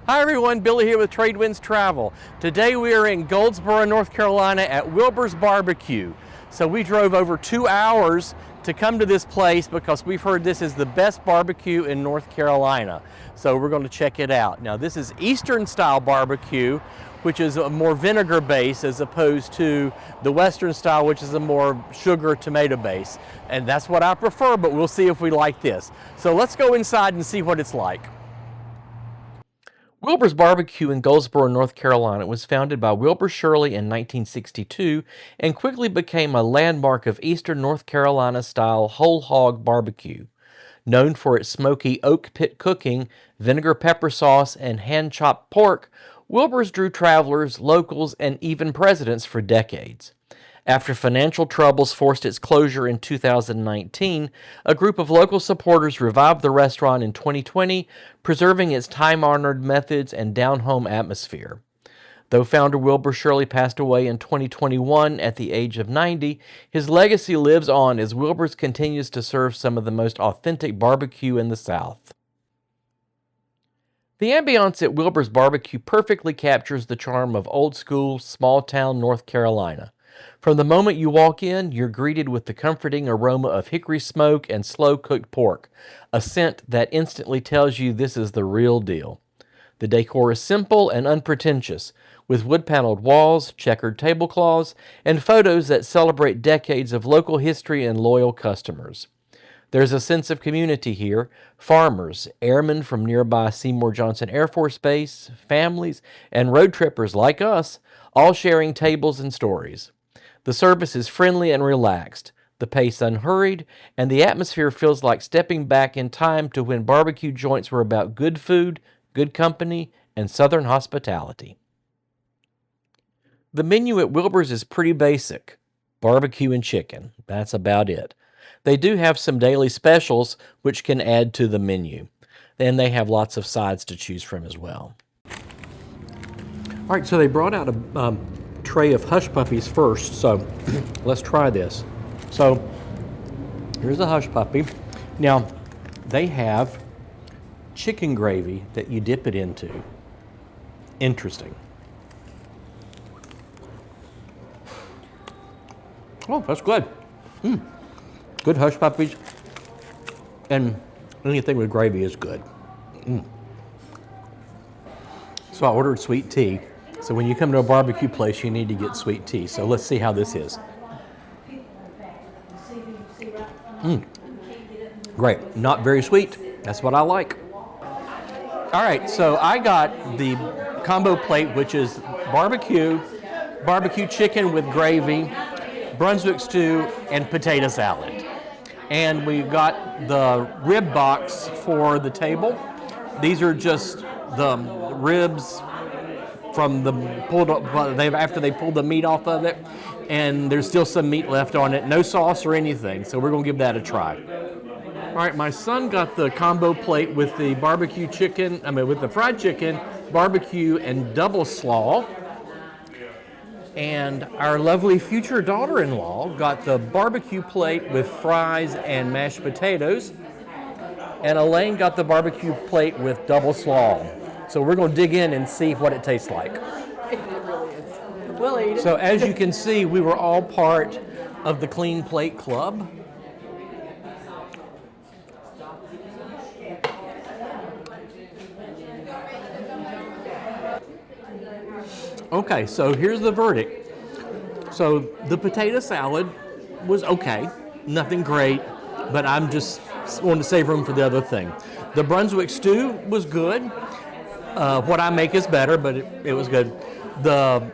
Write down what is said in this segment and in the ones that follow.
Hi everyone, Billy here with Trade Winds Travel. Today we are in Goldsboro, North Carolina at Wilber's Barbecue. So we drove over 2 hours to come to this place because we've heard this is the best barbecue in North Carolina. So we're going to check it out. Now this is Eastern style barbecue, which is a more vinegar base as opposed to the Western style, which is a more sugar tomato base. And that's what I prefer, but we'll see if we like this. So let's go inside and see what it's like. Wilber's Barbecue in Goldsboro, North Carolina was founded by Wilber Shirley in 1962 and quickly became a landmark of Eastern North Carolina-style whole-hog barbecue. Known for its smoky oak pit cooking, vinegar-pepper sauce, and hand-chopped pork, Wilber's drew travelers, locals, and even presidents for decades. After financial troubles forced its closure in 2019, a group of local supporters revived the restaurant in 2020, preserving its time-honored methods and down-home atmosphere. Though founder Wilber Shirley passed away in 2021 at the age of 90, his legacy lives on as Wilber's continues to serve some of the most authentic barbecue in the South. The ambience at Wilber's Barbecue perfectly captures the charm of old-school, small-town North Carolina. From the moment you walk in, you're greeted with the comforting aroma of hickory smoke and slow-cooked pork, a scent that instantly tells you this is the real deal. The decor is simple and unpretentious, with wood-paneled walls, checkered tablecloths, and photos that celebrate decades of local history and loyal customers. There's a sense of community here: farmers, airmen from nearby Seymour Johnson Air Force Base, families, and road trippers like us, all sharing tables and stories. The service is friendly and relaxed, the pace unhurried, and the atmosphere feels like stepping back in time to when barbecue joints were about good food, good company, and Southern hospitality. The menu at Wilber's is pretty basic: barbecue and chicken. That's about it. They do have some daily specials which can add to the menu. Then they have lots of sides to choose from as well. All right, so they brought out a tray of hush puppies first, so let's try this. So here's a hush puppy. Now they have chicken gravy that you dip it into. Interesting. Oh, that's good. Good hush puppies, and anything with gravy is good. So I ordered sweet tea. So when you come to a barbecue place, you need to get sweet tea. So let's see how this is. Great. Not very sweet. That's what I like. All right, so I got the combo plate, which is barbecue chicken with gravy, Brunswick stew, and potato salad. And we got the rib box for the table. These are just the ribs from the after they pulled the meat off of it, and there's still some meat left on it. No sauce or anything, so we're gonna give that a try. All right, my son got the combo plate with the barbecue chicken, with the fried chicken, barbecue, and double slaw. And our lovely future daughter-in-law got the barbecue plate with fries and mashed potatoes. And Elaine got the barbecue plate with double slaw. So we're going to dig in and see what it tastes like. It really is. We'll eat it. So as you can see, we were all part of the Clean Plate Club. Okay, so here's the verdict. So the potato salad was okay, nothing great, but I'm just wanting to save room for the other thing. The Brunswick stew was good. What I make is better, but it was good. The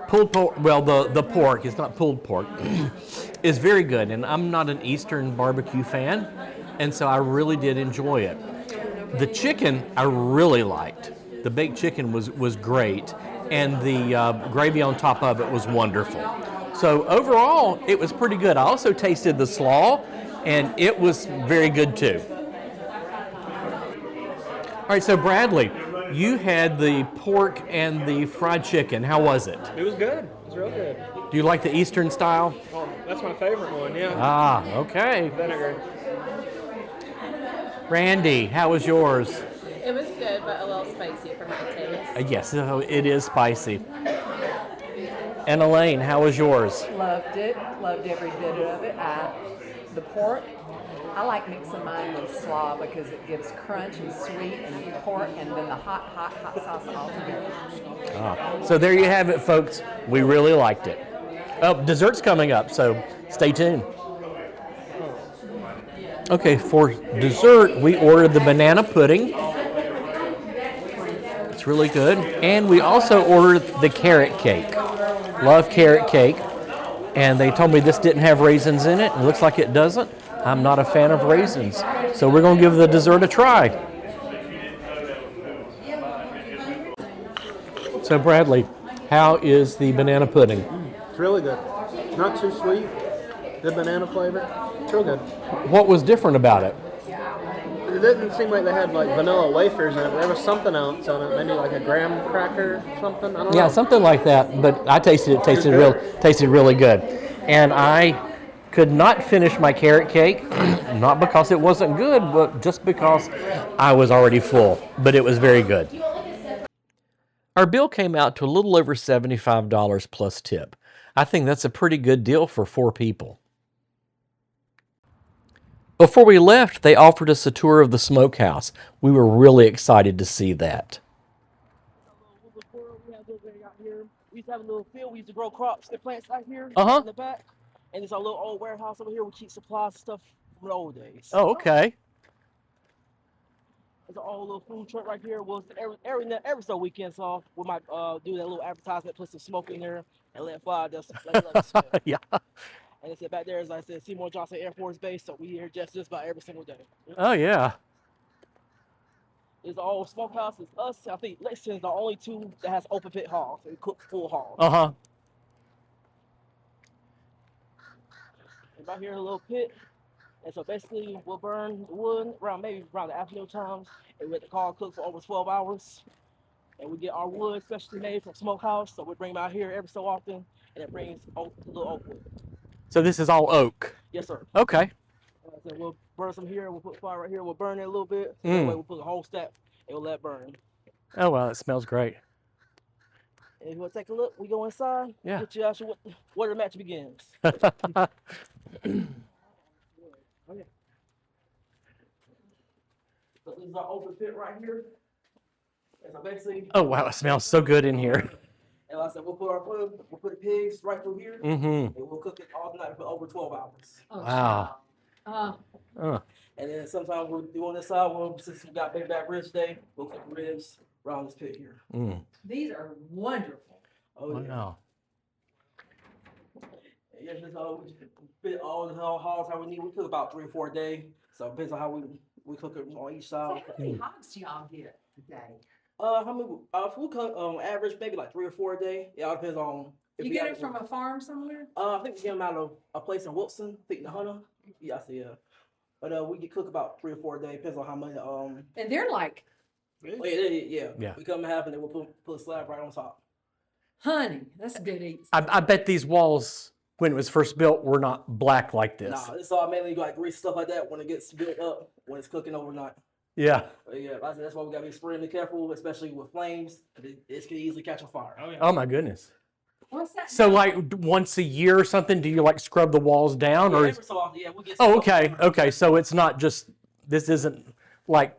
pulled pork, the pork, it's not pulled pork, is very good. And I'm not an Eastern barbecue fan, and so I really did enjoy it. The chicken I really liked. The baked chicken was great, and the gravy on top of it was wonderful. So overall, it was pretty good. I also tasted the slaw, and it was very good too. All right, so Bradley, you had the pork and the fried chicken. How was it? It was good. It was real good. Do you like the Eastern style? Oh, that's my favorite one, yeah. Ah, okay. Vinegar. Randy, how was yours? It was good. but a little spicy for my taste. Yes, it is spicy. And Elaine, how was yours? Loved it. Loved every bit of it. The pork, I like mixing mine with slaw because it gives crunch and sweet and pork and then the hot sauce all together. So there you have it, folks. We really liked it. Oh, dessert's coming up, so stay tuned. Okay, for dessert, we ordered the banana pudding. It's really good. And we also ordered the carrot cake. Love carrot cake. And they told me this didn't have raisins in it. It looks like it doesn't. I'm not a fan of raisins. So we're going to give the dessert a try. So Bradley, how is the banana pudding? It's really good. Not too sweet. Good banana flavor. It's real good. What was different about it? It didn't seem like they had like vanilla wafers in it. There was something else on it. Maybe like a graham cracker or something. I don't know. Yeah, something like that. But I tasted it. Tasted really good. And I could not finish my carrot cake, not because it wasn't good, but just because I was already full. But it was very good. Our bill came out to a little over $75 plus tip. I think that's a pretty good deal for 4 people. Before we left, they offered us a tour of the Smokehouse. We were really excited to see that. We used to have a little field. We used to grow crops and plants out here Uh-huh. in the back. And there's our little old warehouse over here. We keep supplies and stuff from the old days. Oh, okay. There's an old little food truck right here. Well, every so weekend, so we might do that little advertisement, put some smoke in there, and let fly just let it smell. Yeah. And it's back there, as I said, Seymour Johnson Air Force Base. So we here just about every single day. Oh, yeah. There's the old Smokehouse. It's us. I think Lexington's the only 2 that has open pit hogs. We cook full hogs. Uh-huh. Right here, a little pit. And so basically, we'll burn the wood around the afternoon times, and we let the car cook for over 12 hours. And we get our wood specially made from Smokehouse, so we bring them out here every so often, and it brings a little oak wood. So this is all oak. Yes, sir. Okay. So we'll burn some here, we'll put fire right here, we'll burn it a little bit. So that way we'll put a whole stack, and we'll let it burn. Oh, well, it smells great. And if you want to take a look, we go inside. Yeah. Get you actually where the match begins. Okay. So this is our open pit right here. And so basically, Oh, wow, it smells so good in here. and like I said, we'll put the pigs right through here, Mm-hmm. and we'll cook it all night for over 12 hours. Oh, Wow. child. And then sometimes we'll do on this side, since we got big back ribs day, we'll cook the ribs around this pit here. These are wonderful. Oh yeah. Wow. Yeah, just we fit all the hogs how we need. We cook about 3 or 4 a day, so it depends on how we cook it on each So side. how many hogs do y'all get a day? How many? If we cook average maybe like 3 or 4 a day. It all depends on. If You we get have- it from a farm somewhere? I think we get them out of a place in Wilson, I think the Hunter. Yeah, I see. Yeah, but we can cook about 3 or 4 a day. Depends on how many. And they're like, Yeah. We come and have, and then we'll put a slab right on top. honey, that's good eats. I bet these walls, when it was first built, were not black like this. Nah, it's all mainly like grease stuff like that when it gets built up when it's cooking overnight. Yeah. But yeah, that's why we gotta be extremely careful, especially with flames. It can easily catch on fire. Oh, yeah. Oh, my goodness. What's that? So, like, once a year or something, do you, like, scrub the walls down? Yeah, Or every so often, we get. Oh, okay. Okay. So it's not just, this isn't, like,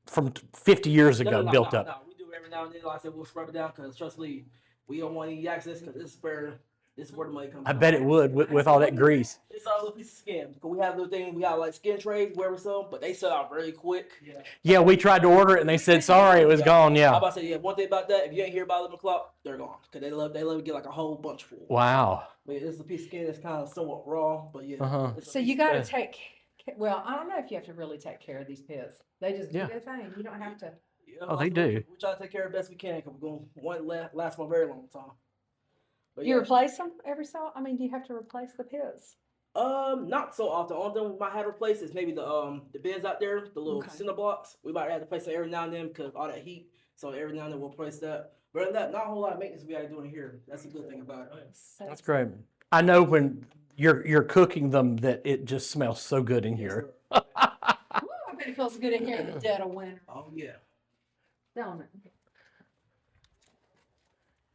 from 50 years ago built up. No, we do it every now and then. Like I said, we'll scrub it down because trust me, we don't want any accidents because this is where the money comes. I from. bet it would with all that grease. It's all a little piece of skin. Because we have little things, we got like skin trays where we sell, but they sell out very quick. Yeah. Yeah, we tried to order it and they said, sorry, it was gone. I'm Yeah. about to say, one thing about that, if you ain't here by 11 o'clock, they're gone. Because they love to get like a whole bunch full. Wow. But yeah, this is a piece of skin that's kind of somewhat raw, but yeah. Uh-huh. it's a So piece you of- got to Yeah. take, well, I don't know if you have to really take care of these pets. They just do Yeah. their thing. You don't have to. Yeah, Oh, they also, do. We try to take care of it best we can because we're going to want it last for a very long time. But You yeah. replace them every so? I mean, do you have to replace the pits? Not so often. All thing we might have to replace is maybe the beds out there, the little Okay. cinder blocks. We might have to replace it every now and then because of all that heat. So every now and then we'll replace that. But other than that, not a whole lot of maintenance we got to do in here. That's a good thing about it. That's great. I know when you're cooking them that it just smells so good in Yes, here. sir. Ooh, I bet it feels good in here in the dead of winter. Oh yeah. Don't it?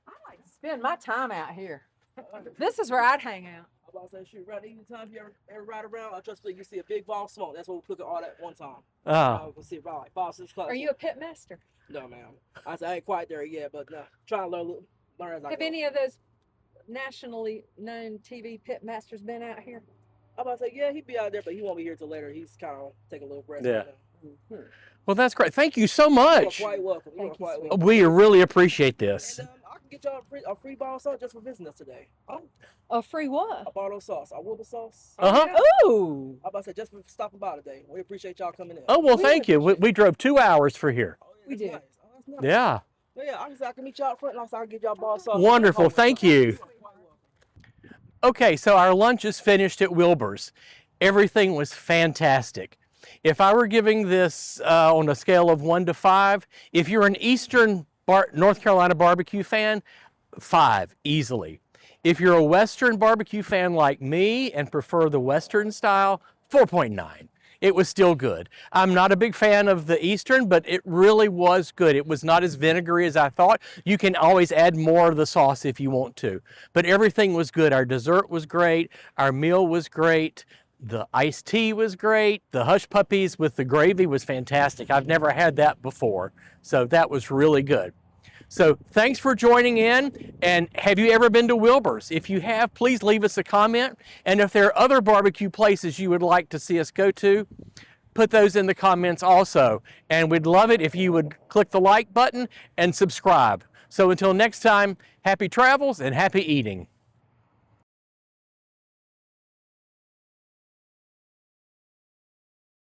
I like to spend my time out here. This is where I'd hang out. I'm about to say, shoot, right, anytime you ever ride around, I trust me, you see a big ball of smoke. That's what we cook it all at one time. We'll see about like 5, 6 o'clock. Are you a pit master? No, ma'am. I ain't quite there yet, but trying to learn as I Have go. any of those nationally known TV pit masters been out here? I'm about to say, yeah, he'd be out there, but he won't be here till later. He's kind of taking a little break. Yeah. Right now. Well, that's great. Thank you so You're much. quite welcome. You're Thank you, quite sweet. welcome. We really appreciate this. And I can get y'all a free bottle of sauce just for visiting us today. A free what? A bottle of sauce, a Wilber sauce. Uh-huh. Ooh. I'm about to say, just for stopping by today. We appreciate y'all coming in. Oh, well, We thank you. We drove 2 hours for here. Oh, yeah, We that's did. nice. Oh, that's nice. Yeah. Well, yeah, I can meet y'all up front, and I can give y'all a bottle of sauce. Wonderful. Thank you. You're quite welcome. Okay, so our lunch is finished at Wilbers. Everything was fantastic. If I were giving this on a scale of 1 to 5, if you're an Eastern North Carolina barbecue fan, 5 easily. If you're a Western barbecue fan like me and prefer the Western style, 4.9. It was still good. I'm not a big fan of the Eastern, but it really was good. It was not as vinegary as I thought. You can always add more of the sauce if you want to, but everything was good. Our dessert was great. Our meal was great. The iced tea was great. The hush puppies with the gravy was fantastic. I've never had that before, so that was really good. So thanks for joining in. And have you ever been to Wilbers? If you have, please leave us a comment. And if there are other barbecue places you would like to see us go to, put those in the comments also. And we'd love it if you would click the like button and subscribe. So until next time, happy travels and happy eating.